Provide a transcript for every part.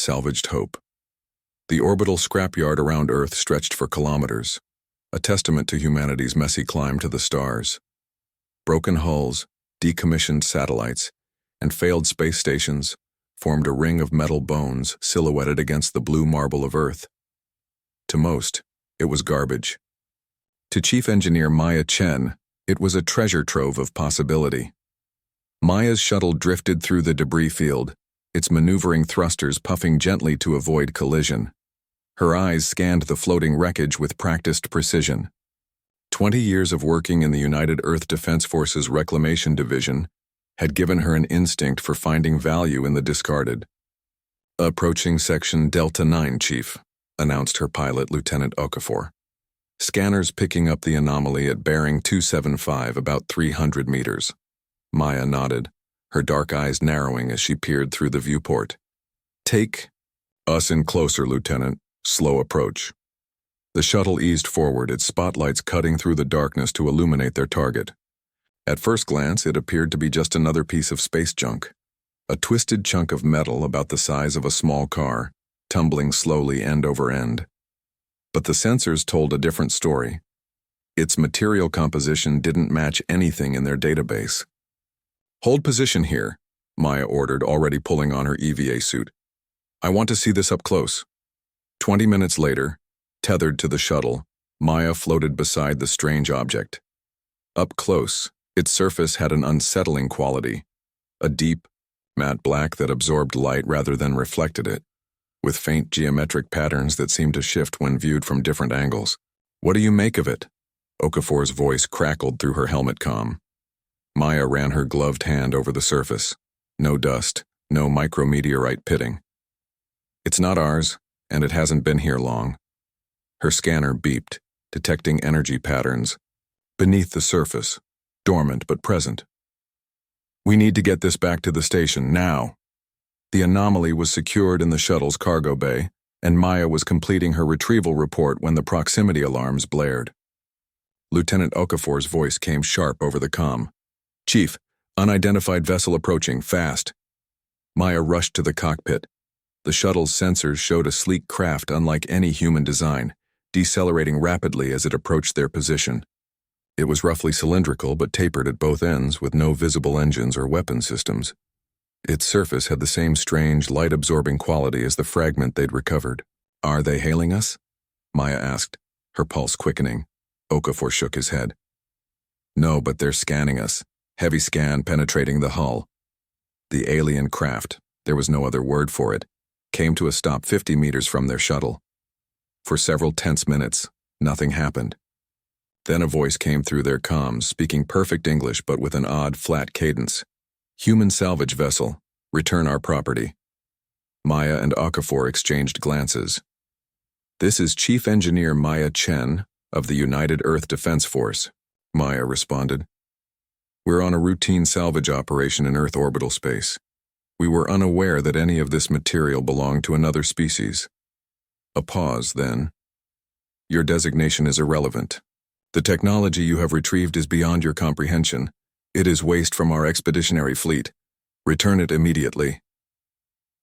salvaged hope. The orbital scrapyard around Earth stretched for kilometers, a testament to humanity's messy climb to the stars. Broken hulls, decommissioned satellites, and failed space stations formed a ring of metal bones silhouetted against the blue marble of Earth. To most, it was garbage. To Chief Engineer Maya Chen, it was a treasure trove of possibility. Maya's shuttle drifted through the debris field, its maneuvering thrusters puffing gently to avoid collision. Her eyes scanned the floating wreckage with practiced precision. 20 years of working in the United Earth Defense Force's Reclamation Division had given her an instinct for finding value in the discarded. "Approaching Section Delta 9, Chief," announced her pilot, Lieutenant Okafor. "Scanners picking up the anomaly at bearing 275, about 300 meters. Maya nodded, her dark eyes narrowing as she peered through the viewport. "Take us in closer, Lieutenant. Slow approach." The shuttle eased forward, its spotlights cutting through the darkness to illuminate their target. At first glance, it appeared to be just another piece of space junk. A twisted chunk of metal about the size of a small car, tumbling slowly end over end. But the sensors told a different story. Its material composition didn't match anything in their database. "Hold position here," Maya ordered, already pulling on her EVA suit. "I want to see this up close." 20 minutes later, tethered to the shuttle, Maya floated beside the strange object. Up close, its surface had an unsettling quality, a deep, matte black that absorbed light rather than reflected it, with faint geometric patterns that seemed to shift when viewed from different angles. "What do you make of it?" Okafor's voice crackled through her helmet comm. Maya ran her gloved hand over the surface. No dust, no micrometeorite pitting. "It's not ours, and it hasn't been here long." Her scanner beeped, detecting energy patterns beneath the surface, dormant but present. "We need to get this back to the station, now." The anomaly was secured in the shuttle's cargo bay, and Maya was completing her retrieval report when the proximity alarms blared. Lieutenant Okafor's voice came sharp over the comm. "Chief, unidentified vessel approaching, fast." Maya rushed to the cockpit. The shuttle's sensors showed a sleek craft unlike any human design, decelerating rapidly as it approached their position. It was roughly cylindrical but tapered at both ends with no visible engines or weapon systems. Its surface had the same strange, light-absorbing quality as the fragment they'd recovered. "Are they hailing us?" Maya asked, her pulse quickening. Okafor shook his head. "No, but they're scanning us. Heavy scan penetrating the hull." The alien craft, there was no other word for it, came to a stop 50 meters from their shuttle. For several tense minutes, nothing happened. Then a voice came through their comms, speaking perfect English but with an odd, flat cadence. "Human salvage vessel. Return our property." Maya and Okafor exchanged glances. "This is Chief Engineer Maya Chen of the United Earth Defense Force," Maya responded. "We're on a routine salvage operation in Earth orbital space. We were unaware that any of this material belonged to another species." A pause, then. "Your designation is irrelevant. The technology you have retrieved is beyond your comprehension. It is waste from our expeditionary fleet. Return it immediately."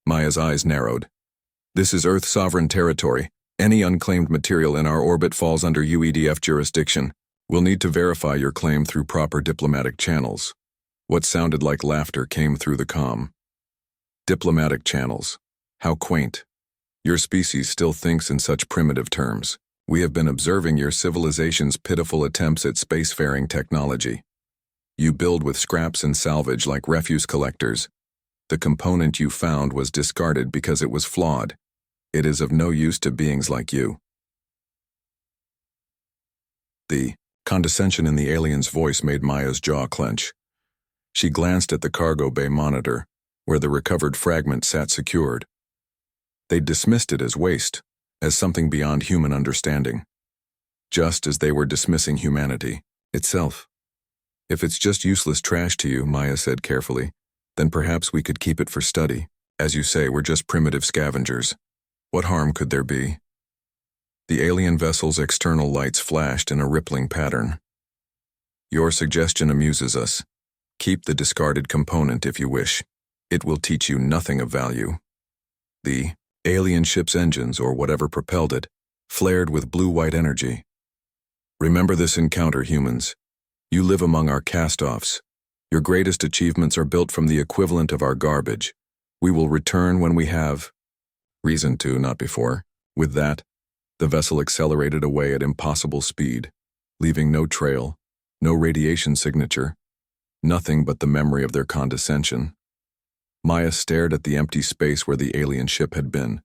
Maya's eyes narrowed. "This is Earth sovereign territory. Any unclaimed material in our orbit falls under UEDF jurisdiction. We'll need to verify your claim through proper diplomatic channels." What sounded like laughter came through the comm. "Diplomatic channels. How quaint. Your species still thinks in such primitive terms. We have been observing your civilization's pitiful attempts at spacefaring technology. You build with scraps and salvage like refuse collectors. The component you found was discarded because it was flawed. It is of no use to beings like you." The condescension in the alien's voice made Maya's jaw clench. She glanced at the cargo bay monitor, where the recovered fragment sat secured. They'd dismissed it as waste, as something beyond human understanding. Just as they were dismissing humanity itself. "If it's just useless trash to you," Maya said carefully, "then perhaps we could keep it for study. As you say, we're just primitive scavengers. What harm could there be?" The alien vessel's external lights flashed in a rippling pattern. "Your suggestion amuses us. Keep the discarded component if you wish. It will teach you nothing of value." The Alien ship's engines, or whatever propelled it, flared with blue-white energy. Remember this encounter, humans. You live among our cast-offs. Your greatest achievements are built from the equivalent of our garbage. We will return when we have reason to, not before. With that, the vessel accelerated away at impossible speed, leaving no trail, no radiation signature, nothing but the memory of their condescension. Maya stared at the empty space where the alien ship had been,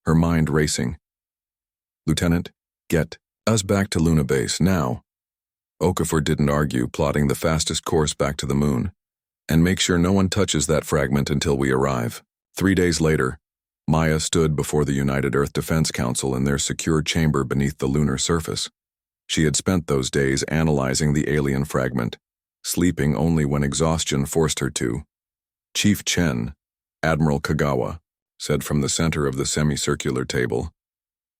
her mind racing. Lieutenant, get us back to Luna Base, now. Okafor didn't argue, plotting the fastest course back to the moon. And make sure no one touches that fragment until we arrive. 3 days later, Maya stood before the United Earth Defense Council in their secure chamber beneath the lunar surface. She had spent those days analyzing the alien fragment, sleeping only when exhaustion forced her to. Chief Chen, Admiral Kagawa, said from the center of the semicircular table,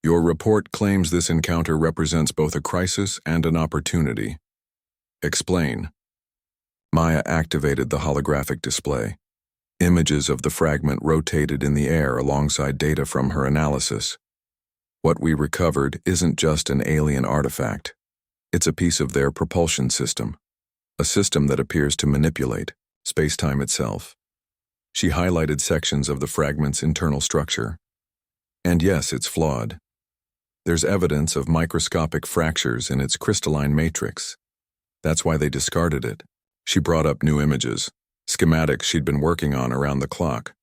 "Your report claims this encounter represents both a crisis and an opportunity. Explain." Maya activated the holographic display. Images of the fragment rotated in the air alongside data from her analysis. What we recovered isn't just an alien artifact. It's a piece of their propulsion system, a system that appears to manipulate space-time itself. She highlighted sections of the fragment's internal structure. And yes, it's flawed. There's evidence of microscopic fractures in its crystalline matrix. That's why they discarded it. She brought up new images, schematics she'd been working on around the clock.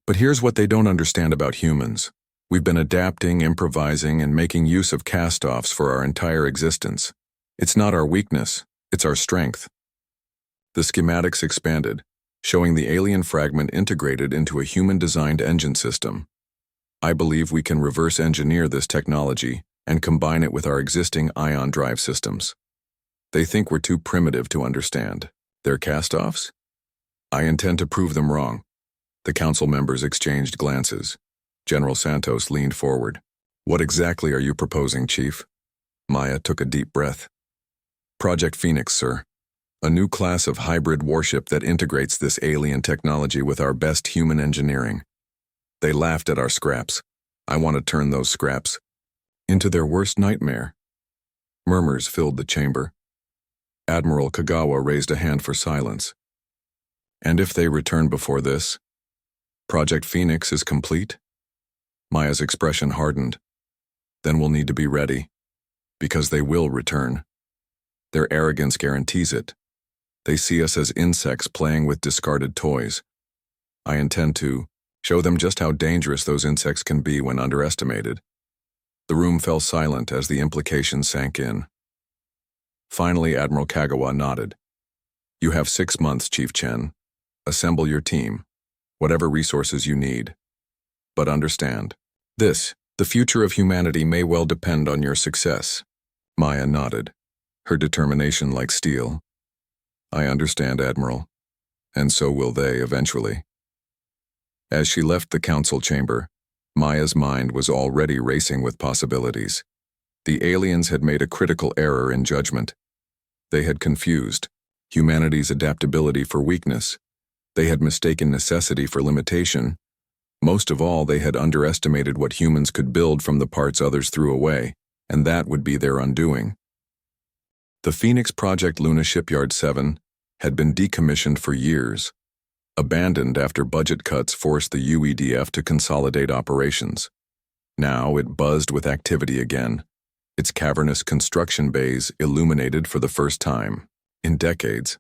But here's what they don't understand about humans. We've been adapting, improvising, and making use of cast-offs for our entire existence. It's not our weakness, it's our strength. The schematics expanded, showing the alien fragment integrated into a human-designed engine system. I believe we can reverse engineer this technology and combine it with our existing ion drive systems. They think we're too primitive to understand. They're cast-offs? I intend to prove them wrong. The council members exchanged glances. General Santos leaned forward. What exactly are you proposing, Chief? Maya took a deep breath. Project Phoenix, sir. A new class of hybrid warship that integrates this alien technology with our best human engineering. They laughed at our scraps. I want to turn those scraps into their worst nightmare. Murmurs filled the chamber. Admiral Kagawa raised a hand for silence. And if they return before this, Project Phoenix is complete? Maya's expression hardened. Then we'll need to be ready, because they will return. Their arrogance guarantees it. They see us as insects playing with discarded toys. I intend to show them just how dangerous those insects can be when underestimated. The room fell silent as the implications sank in. Finally, Admiral Kagawa nodded. You have 6 months, Chief Chen. Assemble your team, whatever resources you need. But understand, the future of humanity may well depend on your success. Maya nodded, her determination like steel. I understand, Admiral, and so will they eventually. As she left the council chamber, Maya's mind was already racing with possibilities. The aliens had made a critical error in judgment. They had confused humanity's adaptability for weakness. They had mistaken necessity for limitation. Most of all, they had underestimated what humans could build from the parts others threw away, and that would be their undoing. The Phoenix Project Luna Shipyard 7 had been decommissioned for years, abandoned after budget cuts forced the UEDF to consolidate operations. Now it buzzed with activity again, its cavernous construction bays illuminated for the first time in decades.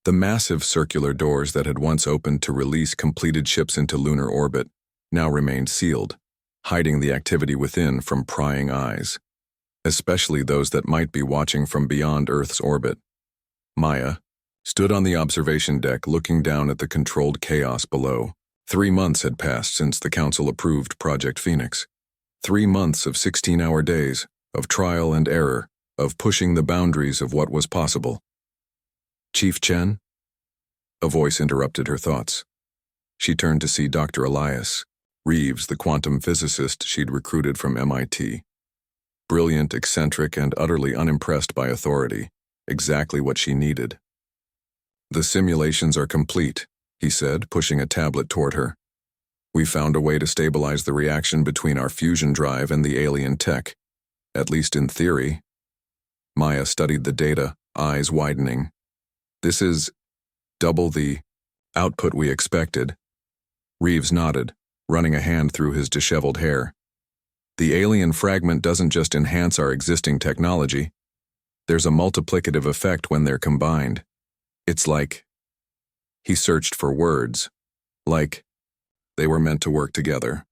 The massive circular doors that had once opened to release completed ships into lunar orbit now remained sealed, hiding the activity within from prying eyes, especially those that might be watching from beyond Earth's orbit. Maya stood on the observation deck looking down at the controlled chaos below. 3 months had passed since the Council approved Project Phoenix. 3 months of 16-hour days, of trial and error, of pushing the boundaries of what was possible. Chief Chen? A voice interrupted her thoughts. She turned to see Dr. Elias Reeves, the quantum physicist she'd recruited from MIT. Brilliant, eccentric, and utterly unimpressed by authority. Exactly what she needed. The simulations are complete, he said, pushing a tablet toward her. We found a way to stabilize the reaction between our fusion drive and the alien tech, at least in theory. Maya studied the data, eyes widening. This is double the output we expected. Reeves nodded, running a hand through his disheveled hair. The alien fragment doesn't just enhance our existing technology. There's a multiplicative effect when they're combined. It's like... He searched for words. Like they were meant to work together.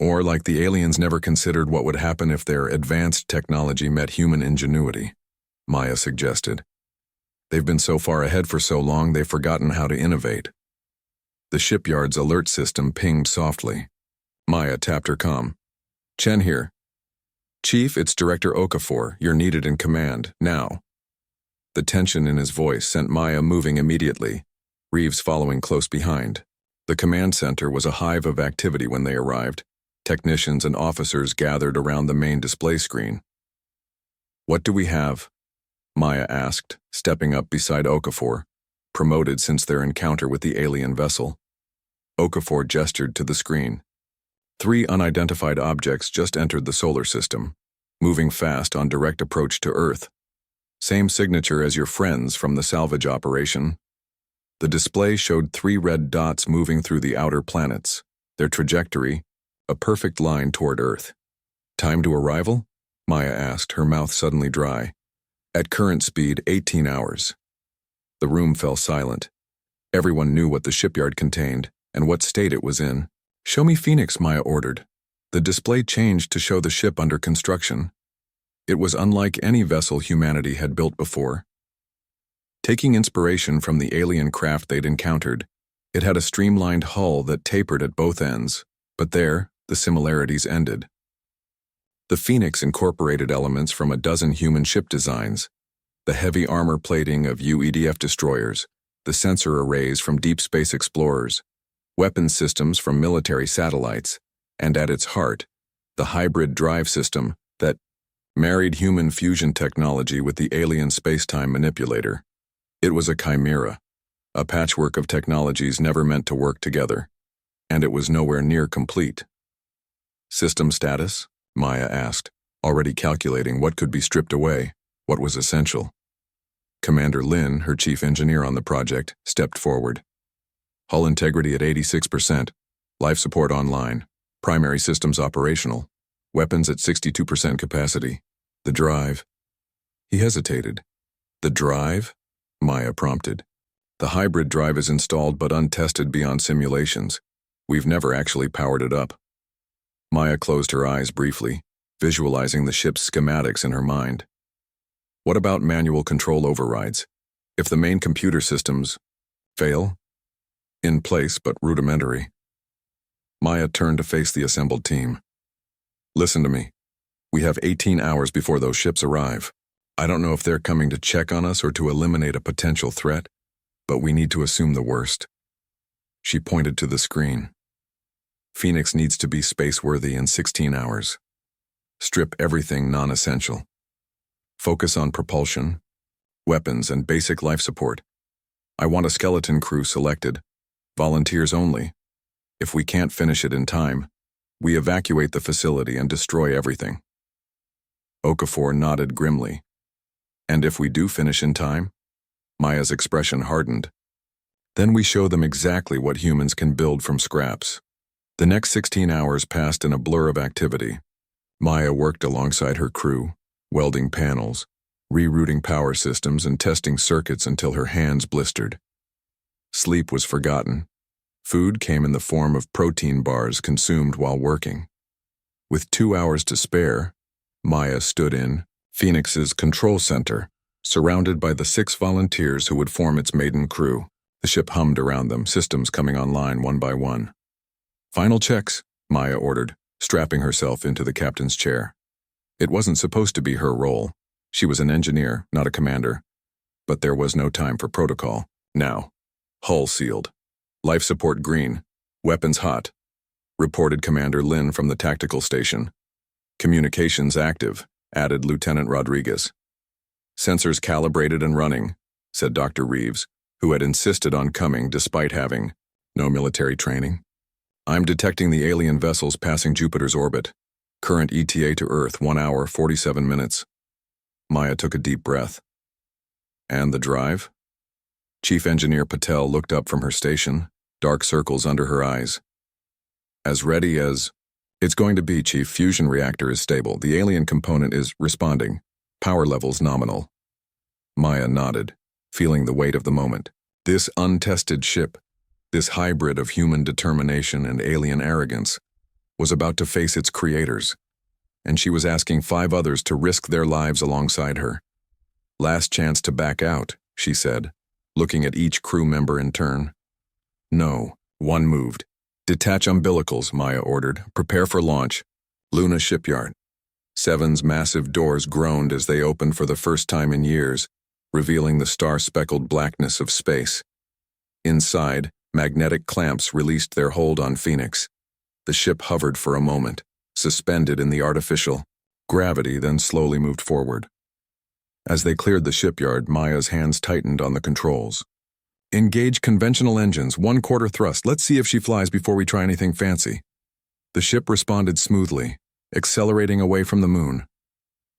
Or like the aliens never considered what would happen if their advanced technology met human ingenuity, Maya suggested. They've been so far ahead for so long they've forgotten how to innovate. The shipyard's alert system pinged softly. Maya tapped her comm. Chen here. Chief, it's Director Okafor. You're needed in command, now. The tension in his voice sent Maya moving immediately, Reeves following close behind. The command center was a hive of activity when they arrived. Technicians and officers gathered around the main display screen. What do we have? Maya asked, stepping up beside Okafor, promoted since their encounter with the alien vessel. Okafor gestured to the screen. 3 unidentified objects just entered the solar system, moving fast on direct approach to Earth. Same signature as your friends from the salvage operation. The display showed 3 red dots moving through the outer planets, their trajectory, a perfect line toward Earth. Time to arrival? Maya asked, her mouth suddenly dry. At current speed, 18 hours. The room fell silent. Everyone knew what the shipyard contained and what state it was in. Show me Phoenix, Maya ordered. The display changed to show the ship under construction. It was unlike any vessel humanity had built before. Taking inspiration from the alien craft they'd encountered, it had a streamlined hull that tapered at both ends, but there, the similarities ended. The Phoenix incorporated elements from a dozen human ship designs, the heavy armor plating of UEDF destroyers, the sensor arrays from deep space explorers, weapons systems from military satellites, and at its heart, the hybrid drive system that married human fusion technology with the alien space-time manipulator. It was a chimera, a patchwork of technologies never meant to work together, and it was nowhere near complete. System status? Maya asked, already calculating what could be stripped away, what was essential. Commander Lin, her chief engineer on the project, stepped forward. Hull integrity at 86%, life support online, primary systems operational, weapons at 62% capacity. The drive. He hesitated. The drive? Maya prompted. The hybrid drive is installed but untested beyond simulations. We've never actually powered it up. Maya closed her eyes briefly, visualizing the ship's schematics in her mind. What about manual control overrides? If the main computer systems fail? In place but rudimentary. Maya turned to face the assembled team. Listen to me. We have 18 hours before those ships arrive. I don't know if they're coming to check on us or to eliminate a potential threat, but we need to assume the worst. She pointed to the screen. Phoenix needs to be space-worthy in 16 hours. Strip everything non-essential. Focus on propulsion, weapons, and basic life support. I want a skeleton crew selected. Volunteers only. If we can't finish it in time, we evacuate the facility and destroy everything. Okafor nodded grimly. And if we do finish in time? Maya's expression hardened. Then we show them exactly what humans can build from scraps. The next 16 hours passed in a blur of activity. Maya worked alongside her crew, welding panels, rerouting power systems, and testing circuits until her hands blistered. Sleep was forgotten. Food came in the form of protein bars consumed while working. With 2 hours to spare, Maya stood in Phoenix's control center, surrounded by the 6 volunteers who would form its maiden crew. The ship hummed around them, systems coming online one by one. Final checks, Maya ordered, strapping herself into the captain's chair. It wasn't supposed to be her role. She was an engineer, not a commander. But there was no time for protocol. Now. Hull sealed. Life support green. Weapons hot. Reported Commander Lin from the tactical station. Communications active, added Lieutenant Rodriguez. Sensors calibrated and running, said Dr. Reeves, who had insisted on coming despite having no military training. I'm detecting the alien vessels passing Jupiter's orbit. Current ETA to Earth, 1 hour, 47 minutes. Maya took a deep breath. And the drive? Chief Engineer Patel looked up from her station, dark circles under her eyes. As ready as... It's going to be, Chief. Fusion reactor is stable. The alien component is responding. Power levels nominal. Maya nodded, feeling the weight of the moment. This untested ship, this hybrid of human determination and alien arrogance, was about to face its creators, and she was asking 5 others to risk their lives alongside her. Last chance to back out, she said, looking at each crew member in turn. No, one moved. Detach umbilicals, Maya ordered. Prepare for launch. Luna shipyard. 7's massive doors groaned as they opened for the first time in years, revealing the star-speckled blackness of space. Inside, magnetic clamps released their hold on Phoenix. The ship hovered for a moment, suspended in the artificial gravity, then slowly moved forward. As they cleared the shipyard, Maya's hands tightened on the controls. Engage conventional engines, 1/4 thrust. Let's see if she flies before we try anything fancy. The ship responded smoothly, accelerating away from the moon.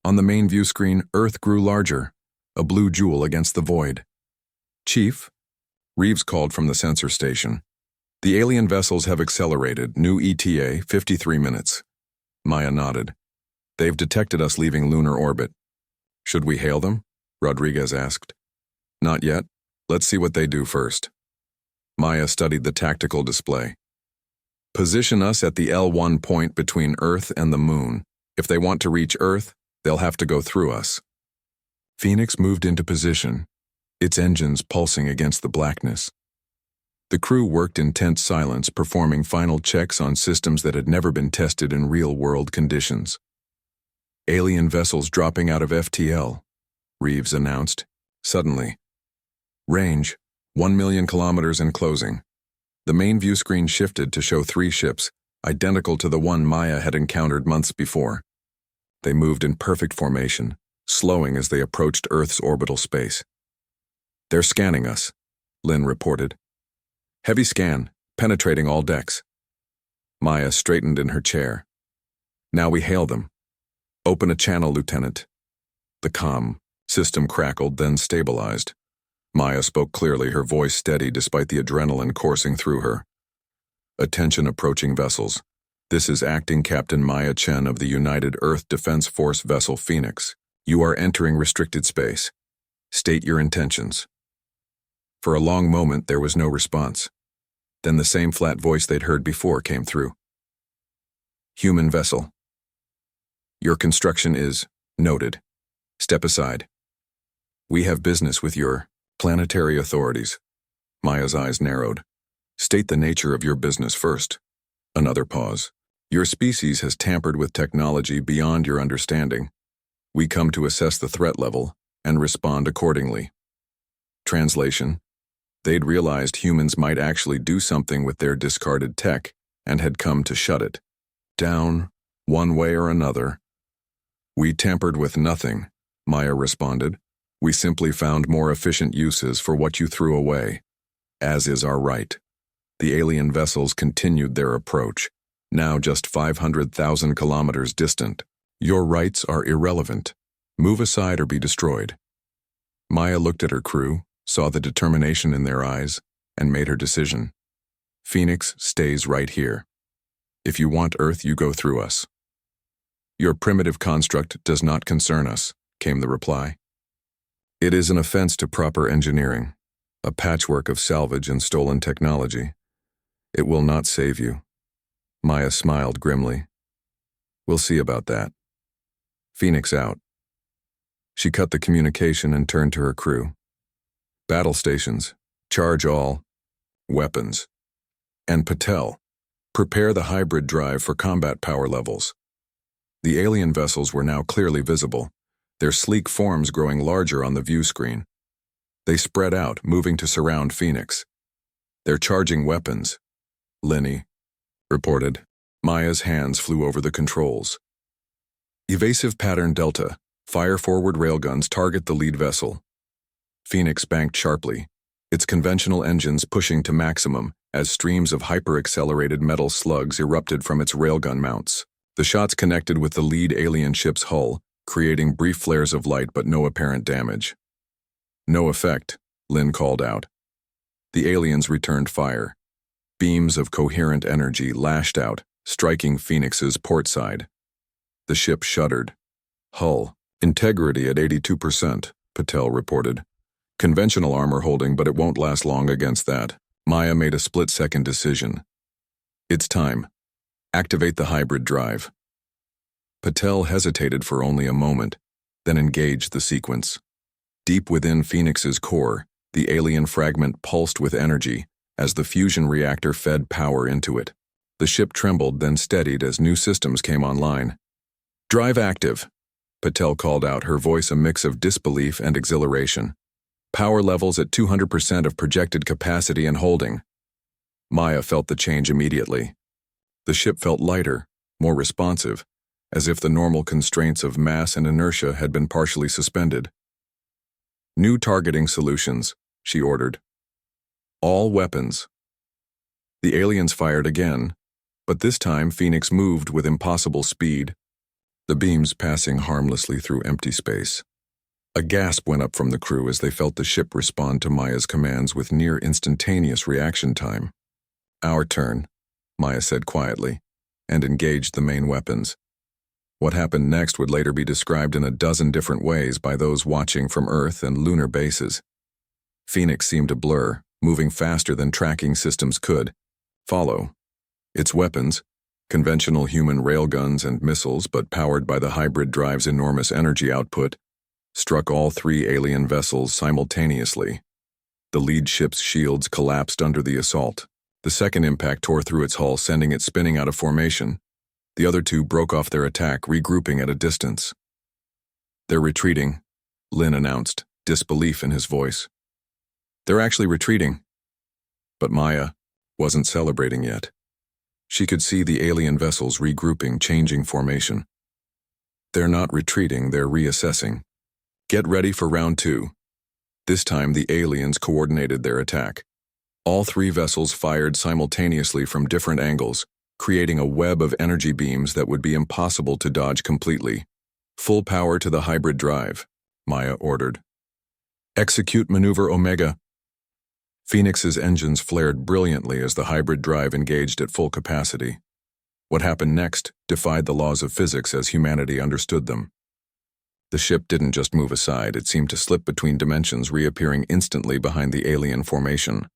On the main view screen, Earth grew larger, a blue jewel against the void. Chief, Reeves called from the sensor station. The alien vessels have accelerated. New ETA, 53 minutes. Maya nodded. They've detected us leaving lunar orbit. Should we hail them? Rodriguez asked. Not yet. Let's see what they do first. Maya studied the tactical display. Position us at the L1 point between Earth and the moon. If they want to reach Earth, they'll have to go through us. Phoenix moved into position, its engines pulsing against the blackness. The crew worked in tense silence, performing final checks on systems that had never been tested in real-world conditions. Alien vessels dropping out of FTL, Reeves announced, suddenly. Range, 1 million kilometers and closing. The main view screen shifted to show 3 ships, identical to the one Maya had encountered months before. They moved in perfect formation, slowing as they approached Earth's orbital space. They're scanning us, Lynn reported. Heavy scan, penetrating all decks. Maya straightened in her chair. Now we hail them. Open a channel, Lieutenant. The comm system crackled, then stabilized. Maya spoke clearly, her voice steady despite the adrenaline coursing through her. Attention approaching vessels. This is Acting Captain Maya Chen of the United Earth Defense Force vessel Phoenix. You are entering restricted space. State your intentions. For a long moment there was no response. Then the same flat voice they'd heard before came through. Human vessel. Your construction is noted. Step aside. We have business with your planetary authorities. Maya's eyes narrowed. State the nature of your business first. Another pause. Your species has tampered with technology beyond your understanding. We come to assess the threat level and respond accordingly. Translation. They'd realized humans might actually do something with their discarded tech and had come to shut it down, one way or another. We tampered with nothing, Maya responded. We simply found more efficient uses for what you threw away, as is our right. The alien vessels continued their approach, now just 500,000 kilometers distant. Your rights are irrelevant. Move aside or be destroyed. Maya looked at her crew, saw the determination in their eyes, and made her decision. Phoenix stays right here. If you want Earth, you go through us. Your primitive construct does not concern us, came the reply. It is an offense to proper engineering, a patchwork of salvage and stolen technology. It will not save you. Maya smiled grimly. We'll see about that. Phoenix out. She cut the communication and turned to her crew. Battle stations, charge all weapons. And Patel, prepare the hybrid drive for combat power levels. The alien vessels were now clearly visible, their sleek forms growing larger on the view screen. They spread out, moving to surround Phoenix. They're charging weapons, Lenny reported. Maya's hands flew over the controls. Evasive pattern Delta. Fire forward railguns target the lead vessel. Phoenix banked sharply, its conventional engines pushing to maximum as streams of hyper-accelerated metal slugs erupted from its railgun mounts. The shots connected with the lead alien ship's hull, creating brief flares of light but no apparent damage. "No effect," Lin called out. The aliens returned fire. Beams of coherent energy lashed out, striking Phoenix's port side. The ship shuddered. "Hull integrity at 82%, Patel reported. "Conventional armor holding, but it won't last long against that." Maya made a split-second decision. "It's time. Activate the hybrid drive." Patel hesitated for only a moment, then engaged the sequence. Deep within Phoenix's core, the alien fragment pulsed with energy as the fusion reactor fed power into it. The ship trembled, then steadied as new systems came online. "Drive active," Patel called out, her voice a mix of disbelief and exhilaration. "Power levels at 200% of projected capacity and holding." Maya felt the change immediately. The ship felt lighter, more responsive, as if the normal constraints of mass and inertia had been partially suspended. "New targeting solutions," she ordered. "All weapons." The aliens fired again, but this time Phoenix moved with impossible speed, the beams passing harmlessly through empty space. A gasp went up from the crew as they felt the ship respond to Maya's commands with near instantaneous reaction time. "Our turn," Maya said quietly, and engaged the main weapons. What happened next would later be described in a dozen different ways by those watching from Earth and lunar bases. Phoenix seemed a blur, moving faster than tracking systems could follow. Its weapons, conventional human railguns and missiles but powered by the hybrid drive's enormous energy output, struck all three alien vessels simultaneously. The lead ship's shields collapsed under the assault. The second impact tore through its hull, sending it spinning out of formation. The other two broke off their attack, regrouping at a distance. "They're retreating," Lin announced, disbelief in his voice. "They're actually retreating." But Maya wasn't celebrating yet. She could see the alien vessels regrouping, changing formation. "They're not retreating, they're reassessing. Get ready for round 2. This time the aliens coordinated their attack. All three vessels fired simultaneously from different angles, creating a web of energy beams that would be impossible to dodge completely. "Full power to the hybrid drive," Maya ordered. "Execute maneuver Omega." Phoenix's engines flared brilliantly as the hybrid drive engaged at full capacity. What happened next defied the laws of physics as humanity understood them. The ship didn't just move aside, it seemed to slip between dimensions, reappearing instantly behind the alien formation.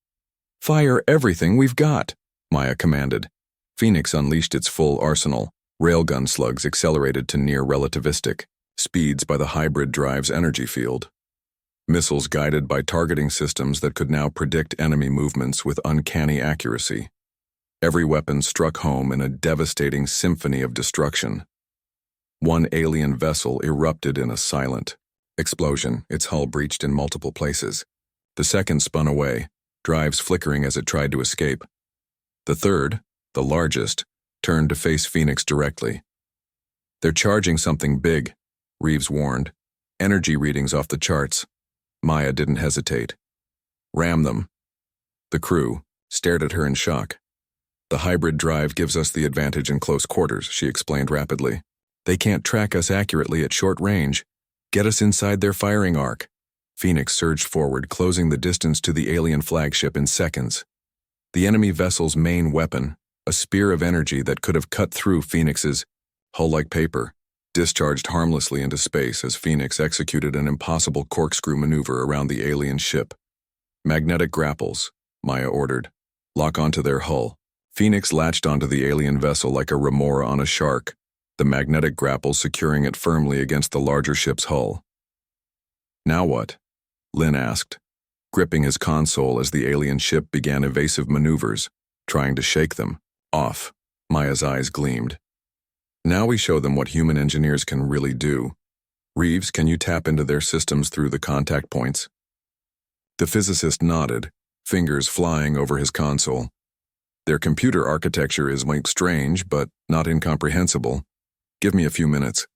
"Fire everything we've got," Maya commanded. Phoenix unleashed its full arsenal. Railgun slugs accelerated to near relativistic speeds by the hybrid drive's energy field. Missiles guided by targeting systems that could now predict enemy movements with uncanny accuracy. Every weapon struck home in a devastating symphony of destruction. One alien vessel erupted in a silent explosion, its hull breached in multiple places. The second spun away, drives flickering as it tried to escape. The third, the largest, turned to face Phoenix directly. "They're charging something big," Reeves warned. "Energy readings off the charts." Maya didn't hesitate. "Ram them." The crew stared at her in shock. "The hybrid drive gives us the advantage in close quarters," she explained rapidly. "They can't track us accurately at short range. Get us inside their firing arc." Phoenix surged forward, closing the distance to the alien flagship in seconds. The enemy vessel's main weapon, a spear of energy that could have cut through Phoenix's hull like paper, discharged harmlessly into space as Phoenix executed an impossible corkscrew maneuver around the alien ship. "Magnetic grapples," Maya ordered. "Lock onto their hull." Phoenix latched onto the alien vessel like a remora on a shark, the magnetic grapple securing it firmly against the larger ship's hull. "Now what?" Lin asked, gripping his console as the alien ship began evasive maneuvers, trying to shake them off. Maya's eyes gleamed. "Now we show them what human engineers can really do. Reeves, can you tap into their systems through the contact points?" The physicist nodded, fingers flying over his console. "Their computer architecture is strange, but not incomprehensible. Give me a few minutes."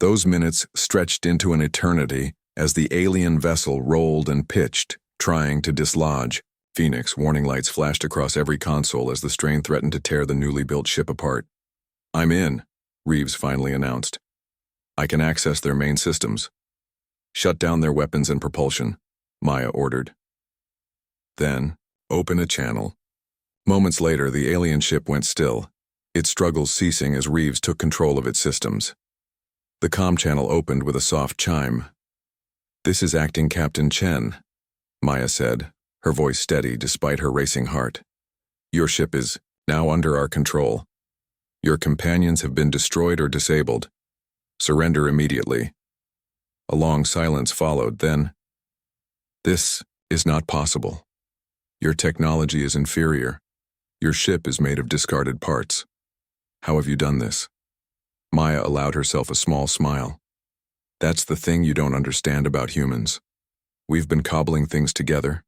Those minutes stretched into an eternity as the alien vessel rolled and pitched, trying to dislodge. Phoenix, warning lights flashed across every console as the strain threatened to tear the newly built ship apart. "I'm in," Reeves finally announced. "I can access their main systems." "Shut down their weapons and propulsion," Maya ordered. "Then, open a channel." Moments later, the alien ship went still, its struggles ceasing as Reeves took control of its systems. The comm channel opened with a soft chime. "This is Acting Captain Chen," Maya said, her voice steady despite her racing heart. "Your ship is now under our control. Your companions have been destroyed or disabled. Surrender immediately." A long silence followed, then, "This is not possible. Your technology is inferior. Your ship is made of discarded parts. How have you done this?" Maya allowed herself a small smile. "That's the thing you don't understand about humans. We've been cobbling things together,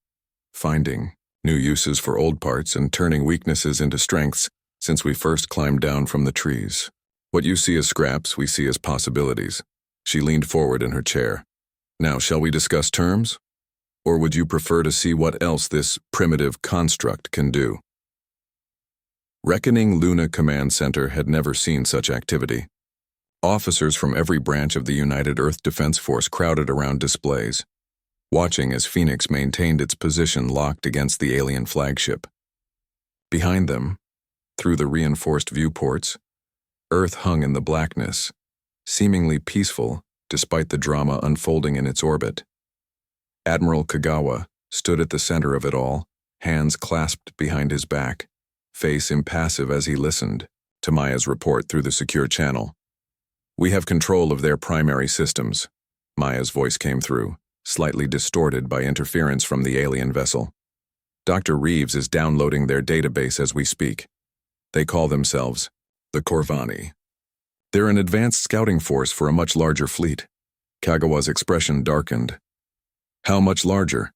finding new uses for old parts and turning weaknesses into strengths since we first climbed down from the trees. What you see as scraps, we see as possibilities." She leaned forward in her chair. "Now, shall we discuss terms? Or would you prefer to see what else this primitive construct can do?" Reckoning Luna Command Center had never seen such activity. Officers from every branch of the United Earth Defense Force crowded around displays, watching as Phoenix maintained its position locked against the alien flagship. Behind them, through the reinforced viewports, Earth hung in the blackness, seemingly peaceful despite the drama unfolding in its orbit. Admiral Kagawa stood at the center of it all, hands clasped behind his back, face impassive as he listened to Maya's report through the secure channel. "We have control of their primary systems," Maya's voice came through, slightly distorted by interference from the alien vessel. "Dr. Reeves is downloading their database as we speak. They call themselves the Corvani. They're an advanced scouting force for a much larger fleet." Kagawa's expression darkened. "How much larger?"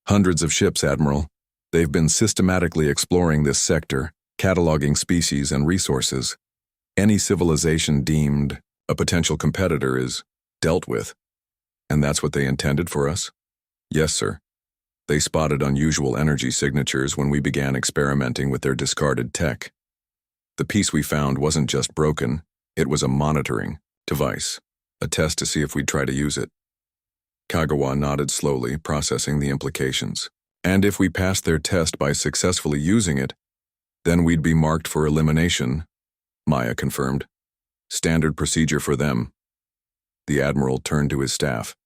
"Hundreds of ships, Admiral. They've been systematically exploring this sector, cataloging species and resources. Any civilization deemed a potential competitor is dealt with." "And that's what they intended for us?" "Yes, sir. They spotted unusual energy signatures when we began experimenting with their discarded tech. The piece we found wasn't just broken, it was a monitoring device, a test to see if we'd try to use it." Kagawa nodded slowly, processing the implications. "And if we passed their test by successfully using it, then we'd be marked for elimination," Maya confirmed. "Standard procedure for them." The Admiral turned to his staff.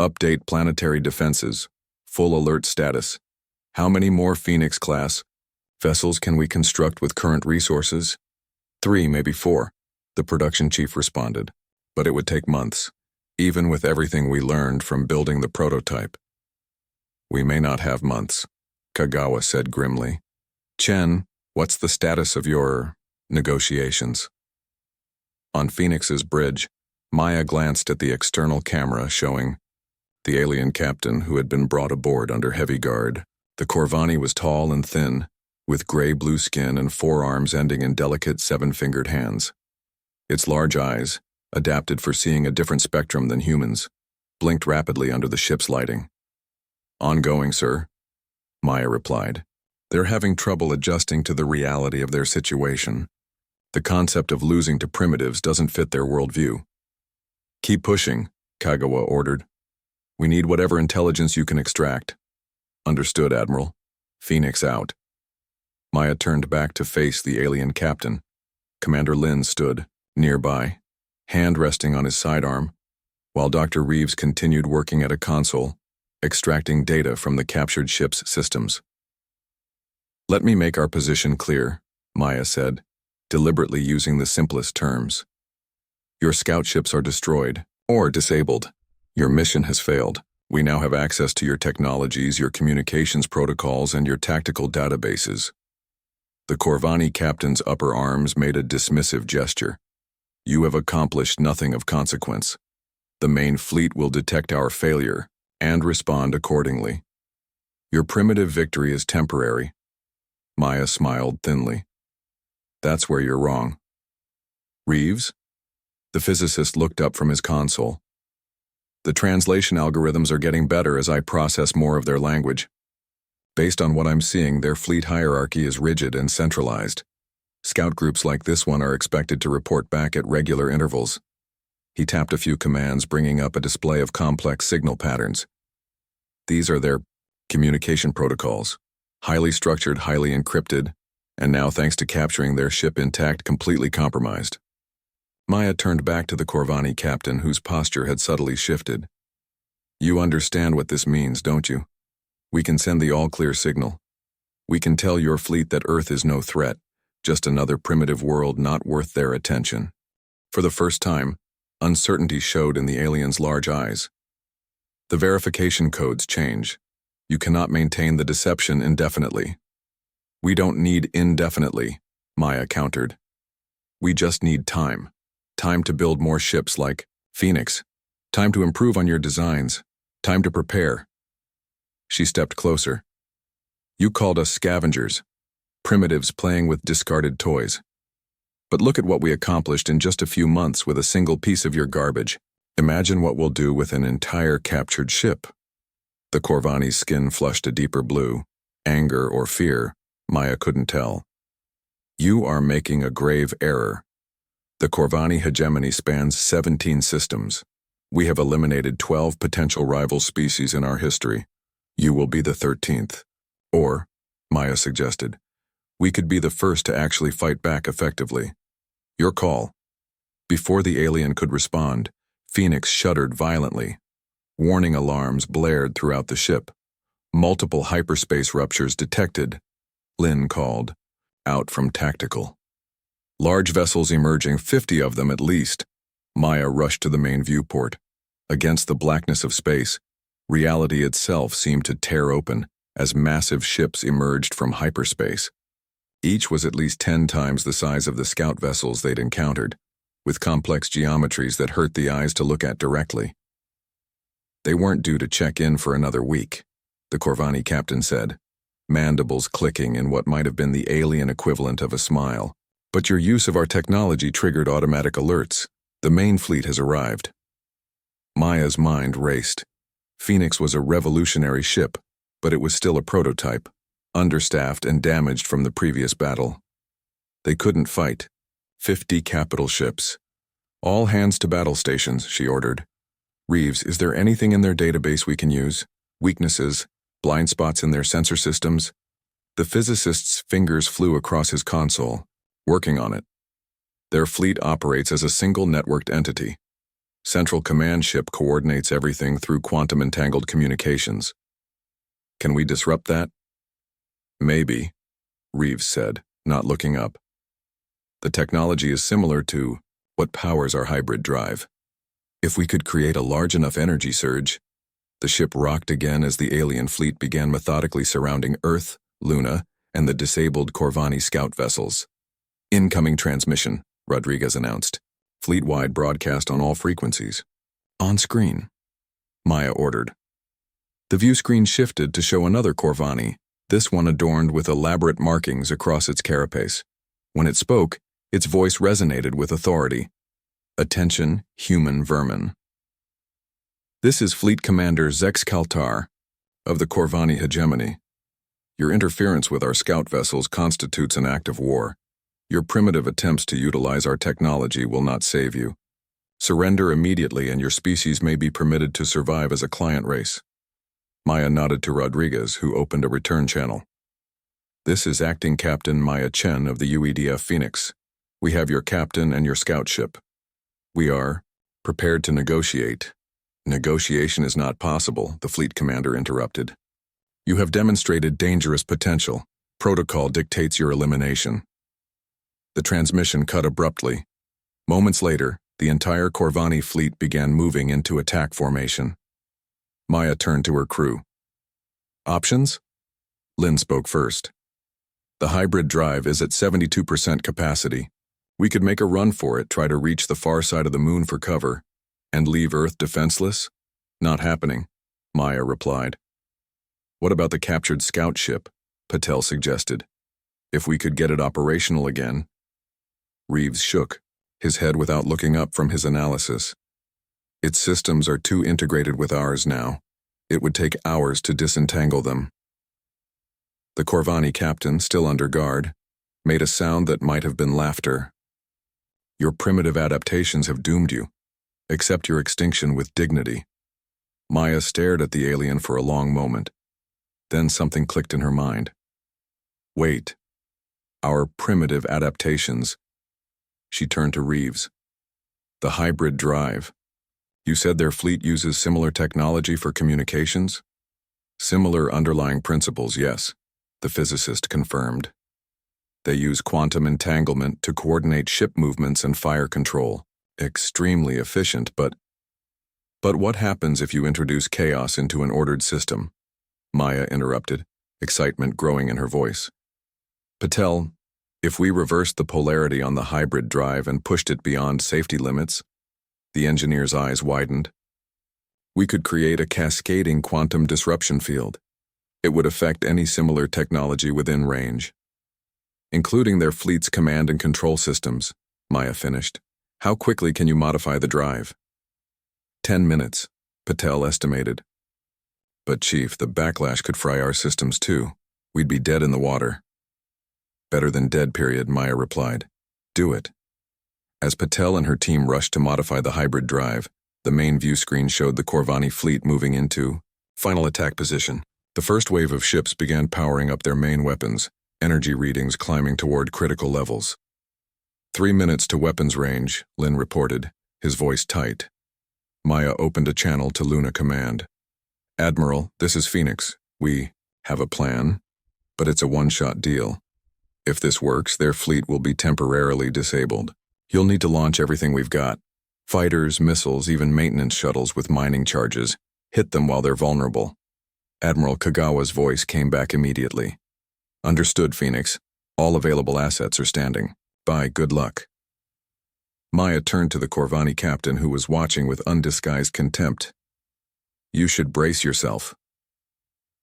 "Update planetary defenses. Full alert status. How many more Phoenix-class vessels can we construct with current resources?" 3, maybe 4, the production chief responded. "But it would take months, even with everything we learned from building the prototype." "We may not have months," Kagawa said grimly. "Chen, what's the status of your negotiations?" On Phoenix's bridge, Maya glanced at the external camera showing the alien captain who had been brought aboard under heavy guard. The Corvani was tall and thin, with gray-blue skin and forearms ending in delicate 7-fingered hands. Its large eyes, adapted for seeing a different spectrum than humans, blinked rapidly under the ship's lighting. "Ongoing, sir," Maya replied. "They're having trouble adjusting to the reality of their situation. The concept of losing to primitives doesn't fit their worldview." "Keep pushing," Kagawa ordered. "We need whatever intelligence you can extract." "Understood, Admiral. Phoenix out." Maya turned back to face the alien captain. Commander Lin stood nearby, hand resting on his sidearm, while Dr. Reeves continued working at a console, extracting data from the captured ship's systems. "Let me make our position clear," Maya said, deliberately using the simplest terms. "Your scout ships are destroyed, or disabled. Your mission has failed. We now have access to your technologies, your communications protocols, and your tactical databases." The Corvani captain's upper arms made a dismissive gesture. "You have accomplished nothing of consequence. The main fleet will detect our failure and respond accordingly. Your primitive victory is temporary." Maya smiled thinly. "That's where you're wrong." "Reeves?" The physicist looked up from his console. "The translation algorithms are getting better as I process more of their language." Based on what I'm seeing, their fleet hierarchy is rigid and centralized. Scout groups like this one are expected to report back at regular intervals. He tapped a few commands, bringing up a display of complex signal patterns. These are their communication protocols, highly structured, highly encrypted, and now, thanks to capturing their ship intact, completely compromised. Maya turned back to the Corvani captain, whose posture had subtly shifted. You understand what this means, don't you? We can send the all-clear signal. We can tell your fleet that Earth is no threat, just another primitive world not worth their attention. For the first time, uncertainty showed in the alien's large eyes. The verification codes change. You cannot maintain the deception indefinitely. We don't need indefinitely, Maya countered. We just need time. Time to build more ships like Phoenix. Time to improve on your designs. Time to prepare. She stepped closer. You called us scavengers, primitives playing with discarded toys. But look at what we accomplished in just a few months with a single piece of your garbage. Imagine what we'll do with an entire captured ship. The Corvani's skin flushed a deeper blue. Anger or fear, Maya couldn't tell. You are making a grave error. The Corvani hegemony spans 17 systems. We have eliminated 12 potential rival species in our history. You will be the 13th. Or, Maya suggested, we could be the first to actually fight back effectively. Your call. Before the alien could respond, Phoenix shuddered violently. Warning alarms blared throughout the ship. Multiple hyperspace ruptures detected. Lynn called. Out from tactical. Large vessels emerging, 50 of them at least. Maya rushed to the main viewport. Against the blackness of space, reality itself seemed to tear open as massive ships emerged from hyperspace. Each was at least 10 times the size of the scout vessels they'd encountered, with complex geometries that hurt the eyes to look at directly. They weren't due to check in for another week, the Corvani captain said, mandibles clicking in what might have been the alien equivalent of a smile. But your use of our technology triggered automatic alerts. The main fleet has arrived. Maya's mind raced. Phoenix was a revolutionary ship, but it was still a prototype, understaffed and damaged from the previous battle. They couldn't fight. 50 capital ships. All hands to battle stations, she ordered. Reeves, is there anything in their database we can use? Weaknesses? Blind spots in their sensor systems? The physicist's fingers flew across his console. Working on it. Their fleet operates as a single networked entity. Central command ship coordinates everything through quantum-entangled communications. Can we disrupt that? Maybe, Reeves said, not looking up. The technology is similar to what powers our hybrid drive. If we could create a large enough energy surge, the ship rocked again as the alien fleet began methodically surrounding Earth, Luna, and the disabled Corvani scout vessels. Incoming transmission, Rodriguez announced. Fleet-wide broadcast on all frequencies. On screen, Maya ordered. The view screen shifted to show another Corvani, this one adorned with elaborate markings across its carapace. When it spoke, its voice resonated with authority. Attention, human vermin. This is Fleet Commander Zex Kaltar of the Corvani hegemony. Your interference with our scout vessels constitutes an act of war. Your primitive attempts to utilize our technology will not save you. Surrender immediately and your species may be permitted to survive as a client race. Maya nodded to Rodriguez, who opened a return channel. This is Acting Captain Maya Chen of the UEDF Phoenix. We have your captain and your scout ship. We are prepared to negotiate. Negotiation is not possible, the fleet commander interrupted. You have demonstrated dangerous potential. Protocol dictates your elimination. The transmission cut abruptly. Moments later, the entire Corvani fleet began moving into attack formation. Maya turned to her crew. Options? Lynn spoke first. The hybrid drive is at 72% capacity. We could make a run for it, try to reach the far side of the moon for cover, and leave Earth defenseless? Not happening, Maya replied. What about the captured scout ship? Patel suggested. If we could get it operational again. Reeves shook, his head without looking up from his analysis. Its systems are too integrated with ours now. It would take hours to disentangle them. The Corvani captain, still under guard, made a sound that might have been laughter. Your primitive adaptations have doomed you. Accept your extinction with dignity. Maya stared at the alien for a long moment. Then something clicked in her mind. Wait. Our primitive adaptations. She turned to Reeves. The hybrid drive. You said their fleet uses similar technology for communications? Similar underlying principles, yes, the physicist confirmed. They use quantum entanglement to coordinate ship movements and fire control. Extremely efficient, but what happens if you introduce chaos into an ordered system? Maya interrupted, excitement growing in her voice. Patel, if we reversed the polarity on the hybrid drive and pushed it beyond safety limits, the engineer's eyes widened. We could create a cascading quantum disruption field. It would affect any similar technology within range, including their fleet's command and control systems, Maya finished. How quickly can you modify the drive? 10 minutes, Patel estimated. But Chief, the backlash could fry our systems too. We'd be dead in the water. Better than dead, period, Maya replied. Do it. As Patel and her team rushed to modify the hybrid drive, the main view screen showed the Corvani fleet moving into final attack position. The first wave of ships began powering up their main weapons, energy readings climbing toward critical levels. 3 minutes to weapons range, Lin reported, his voice tight. Maya opened a channel to Luna Command. Admiral, this is Phoenix. We have a plan, but it's a one-shot deal. If this works, their fleet will be temporarily disabled. You'll need to launch everything we've got. Fighters, missiles, even maintenance shuttles with mining charges. Hit them while they're vulnerable. Admiral Kagawa's voice came back immediately. Understood, Phoenix. All available assets are standing. Bye, good luck. Maya turned to the Corvani captain who was watching with undisguised contempt. You should brace yourself.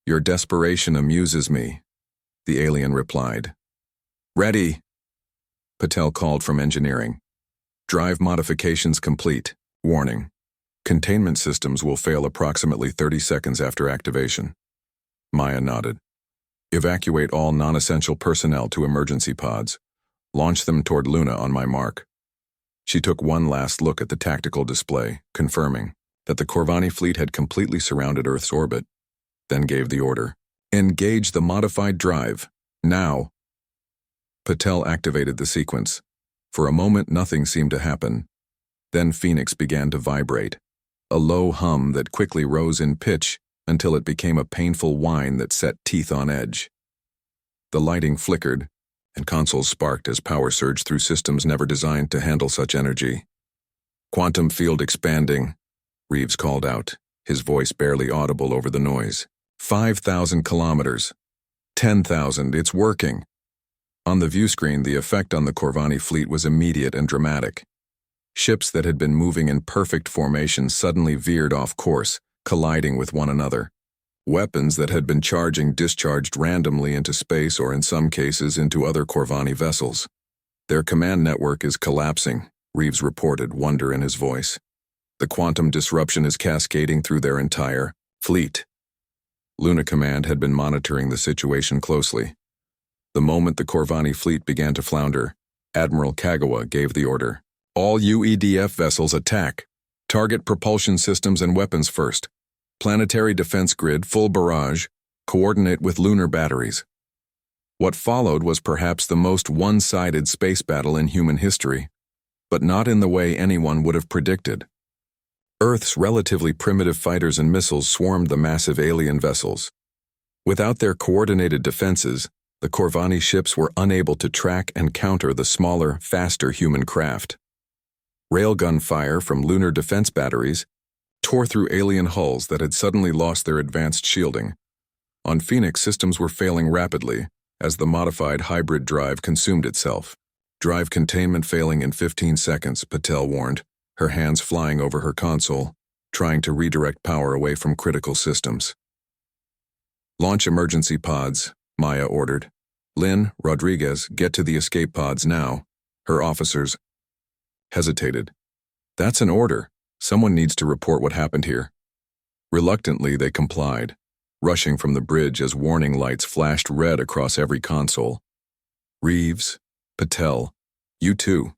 Your desperation amuses me, the alien replied. Ready, Patel called from engineering. Drive modifications complete. Warning. Containment systems will fail approximately 30 seconds after activation. Maya nodded. Evacuate all non-essential personnel to emergency pods. Launch them toward Luna on my mark. She took one last look at the tactical display, confirming that the Corvani fleet had completely surrounded Earth's orbit, then gave the order. Engage the modified drive. Now. Patel activated the sequence. For a moment, nothing seemed to happen. Then Phoenix began to vibrate, a low hum that quickly rose in pitch until it became a painful whine that set teeth on edge. The lighting flickered, and consoles sparked as power surged through systems never designed to handle such energy. Quantum field expanding, Reeves called out, his voice barely audible over the noise. 5,000 kilometers. 10,000, it's working. On the view screen, the effect on the Corvani fleet was immediate and dramatic. Ships that had been moving in perfect formation suddenly veered off course, colliding with one another. Weapons that had been charging discharged randomly into space or in some cases into other Corvani vessels. Their command network is collapsing, Reeves reported, wonder in his voice. The quantum disruption is cascading through their entire fleet. Luna Command had been monitoring the situation closely. The moment the Corvani fleet began to flounder, Admiral Kagawa gave the order. All UEDF vessels attack. Target propulsion systems and weapons first. Planetary defense grid, full barrage. Coordinate with lunar batteries. What followed was perhaps the most one-sided space battle in human history, but not in the way anyone would have predicted. Earth's relatively primitive fighters and missiles swarmed the massive alien vessels. Without their coordinated defenses, the Corvani ships were unable to track and counter the smaller, faster human craft. Railgun fire from lunar defense batteries tore through alien hulls that had suddenly lost their advanced shielding. On Phoenix, systems were failing rapidly as the modified hybrid drive consumed itself. Drive containment failing in 15 seconds, Patel warned, her hands flying over her console, trying to redirect power away from critical systems. Launch emergency pods, Maya ordered. Lin, Rodriguez, get to the escape pods now. Her officers hesitated. That's an order. Someone needs to report what happened here. Reluctantly, they complied. rushing from the bridge as warning lights flashed red across every console. "Reeves, Patel, you too,"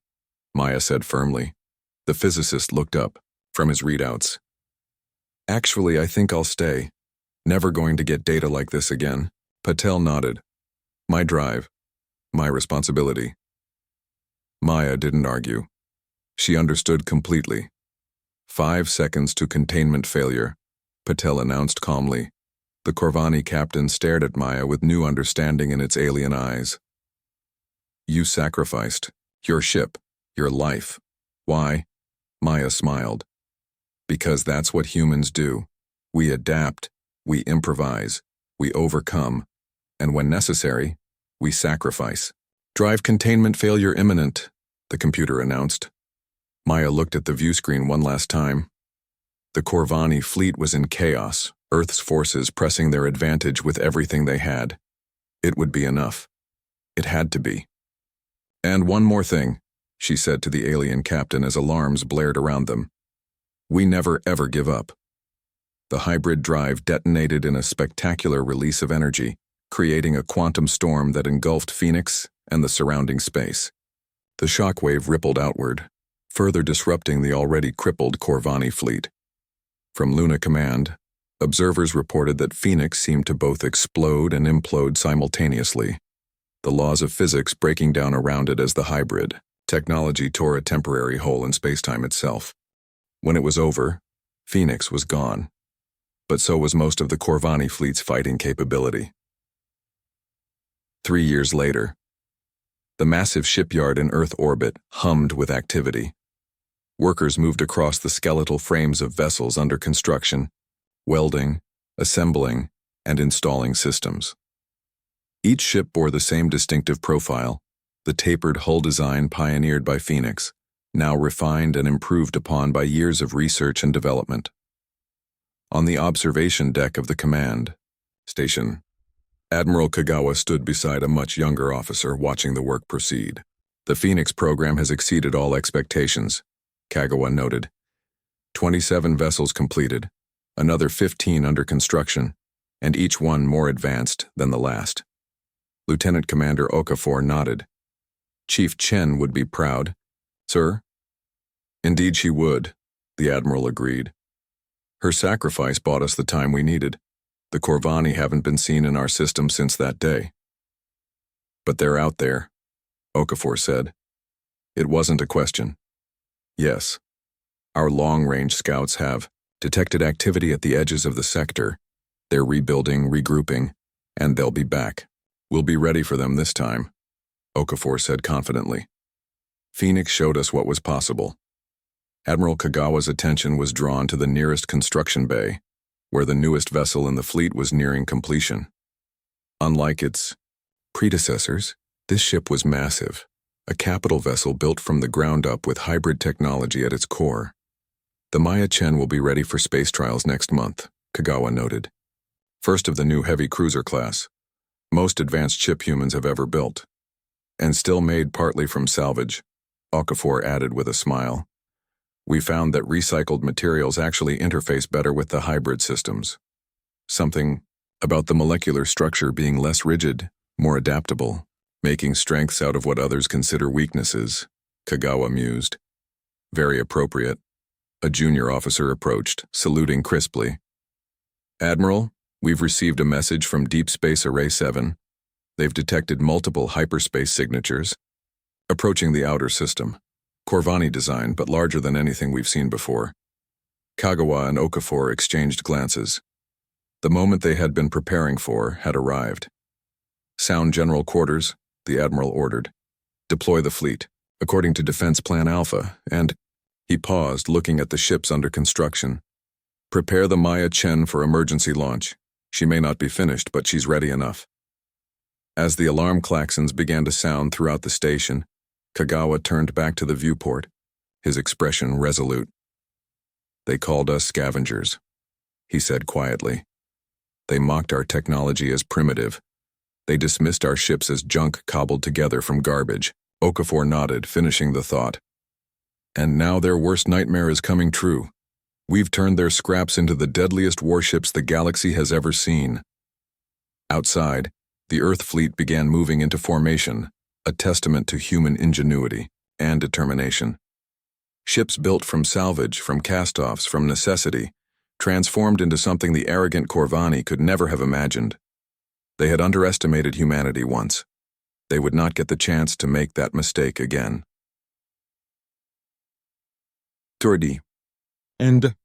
Maya said firmly. The physicist looked up from his readouts. "Actually, I think I'll stay. Never going to get data like this again." Patel nodded. "My drive. My responsibility." Maya didn't argue. She understood completely. 5 seconds to containment failure, Patel announced calmly. The Corvani captain stared at Maya with new understanding in its alien eyes. "You sacrificed your ship, your life. Why?" Maya smiled. "Because that's what humans do. We adapt, we improvise, we overcome, and when necessary, we sacrifice." "Drive containment failure imminent," the computer announced. Maya looked at the view screen one last time. The Corvani fleet was in chaos, Earth's forces pressing their advantage with everything they had. It would be enough. It had to be. "And one more thing," she said to the alien captain as alarms blared around them. "We never ever give up." The hybrid drive detonated in a spectacular release of energy, creating a quantum storm that engulfed Phoenix and the surrounding space. The shockwave rippled outward, further disrupting the already crippled Corvani fleet. From Luna Command, observers reported that Phoenix seemed to both explode and implode simultaneously, the laws of physics breaking down around it as the hybrid technology tore a temporary hole in spacetime itself. When it was over, Phoenix was gone, but so was most of the Corvani fleet's fighting capability. 3 years later, the massive shipyard in Earth orbit hummed with activity. Workers moved across the skeletal frames of vessels under construction, welding, assembling, and installing systems. Each ship bore the same distinctive profile, the tapered hull design pioneered by Phoenix, now refined and improved upon by years of research and development. On the observation deck of the command station, Admiral Kagawa stood beside a much younger officer watching the work proceed. "The Phoenix program has exceeded all expectations," Kagawa noted. 27 vessels completed, another 15 under construction, and each one more advanced than the last. Lieutenant Commander Okafor nodded. "Chief Chen would be proud." "Sir?" "Indeed she would," the Admiral agreed. "Her sacrifice bought us the time we needed. The Corvani haven't been seen in our system since that day." "But they're out there," Okafor said. It wasn't a question. "Yes. Our long-range scouts have detected activity at the edges of the sector. They're rebuilding, regrouping, and they'll be back. We'll be ready for them this time," Okafor said confidently. "Phoenix showed us what was possible." Admiral Kagawa's attention was drawn to the nearest construction bay, where the newest vessel in the fleet was nearing completion. Unlike its predecessors, this ship was massive, a capital vessel built from the ground up with hybrid technology at its core. "The Maya Chen will be ready for space trials next month," Kagawa noted. "First of the new heavy cruiser class, most advanced ship humans have ever built. And still made partly from salvage," Okafor added with a smile. "We found that recycled materials actually interface better with the hybrid systems. Something about the molecular structure being less rigid, more adaptable, making strengths out of what others consider weaknesses," Kagawa mused. "Very appropriate." A junior officer approached, saluting crisply. "Admiral, we've received a message from Deep Space Array 7. They've detected multiple hyperspace signatures approaching the outer system. Corvani design, but larger than anything we've seen before." Kagawa and Okafor exchanged glances. The moment they had been preparing for had arrived. "Sound General Quarters," the Admiral ordered. "Deploy the fleet, according to Defense Plan Alpha, and—" He paused, looking at the ships under construction. "Prepare the Maya Chen for emergency launch. She may not be finished, but she's ready enough." As the alarm klaxons began to sound throughout the station, Kagawa turned back to the viewport, his expression resolute. "They called us scavengers," he said quietly. "They mocked our technology as primitive. They dismissed our ships as junk cobbled together from garbage." Okafor nodded, finishing the thought. "And now their worst nightmare is coming true. We've turned their scraps into the deadliest warships the galaxy has ever seen. Outside, the Earth fleet began moving into formation, a testament to human ingenuity and determination. Ships built from salvage, from cast-offs, from necessity, transformed into something the arrogant Corvani could never have imagined. They had underestimated humanity once. They would not get the chance to make that mistake again. Turdi. End.